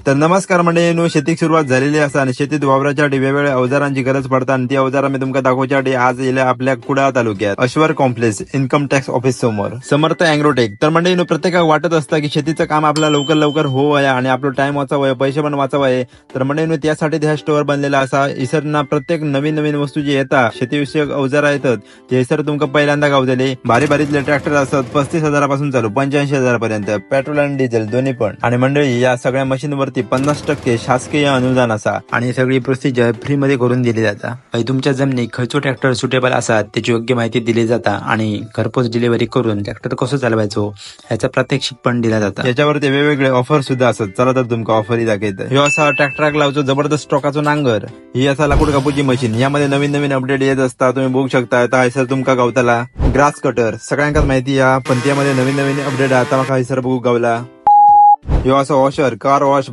तर नमस्कार मंडळी, शेतीक सुरुवात झालेली असा आणि शेतीत वावराच्यासाठी वेगवेगळ्या अवजारांची गरज पडता आणि ती अवजारा मी तुमका दाखवच्यासाठी आज येल्या आपल्या कुडाळ तालुक्यात अश्वर कॉम्प्लेक्स इन्कम टॅक्स ऑफिस समोर समर्थ अँग्रोटेक. तर मंडळी प्रत्येकाला वाटत असतं की शेतीचं काम आपल्याला लवकर लवकर होवया आणि आपलं टाइम वाचावं, पैसे पण वाचावं. तर मंडळी त्यासाठी त्या स्टोअर बनलेला असा. इसरना प्रत्येक नवीन नवीन वस्तू जी येतात शेतीविषयक अवजारा येतात ते सर तुमका पहिल्यांदा गावतले. भारी भारीतले ट्रॅक्टर असतात 35,000 चालू 85,000 पर्यंत, पेट्रोल आणि डिझेल दोन्ही पण. आणि मंडळी या सगळ्या मशीनवरती 50% शासकीय अनुदान असा आणि सगळी प्रोसिजर फ्री मध्ये करून दिली जाता. तुमच्या जमिनी खयचो ट्रॅक्टर सुटेबल असतात त्याची योग्य माहिती दिली जाता आणि घरपोच डिलिव्हरी करून ट्रॅक्टर कसं चालवायचो ह्याचा प्रात्यक्षिक पण दिला जाता. याच्यावरती वेगवेगळे ऑफर सुद्धा असतात. चला तर तुमका ऑफर दाखवत. ह्यो असा ट्रॅक्टराक लावचो जबरदस्त स्टॉकाचो नांगर, ही असा लाकूड कापूची मशीन. यामध्ये नवीन नवीन अपडेट येत असतात, तुम्ही बघू शकता. आता सर तुमका गावताला ग्रास कटर, सगळ्यांकाच माहिती या, पण त्यामध्ये नवीन नवीन अपडेट आता माका सर बघू गावला. ह्यो असं वॉशर, कार वॉश,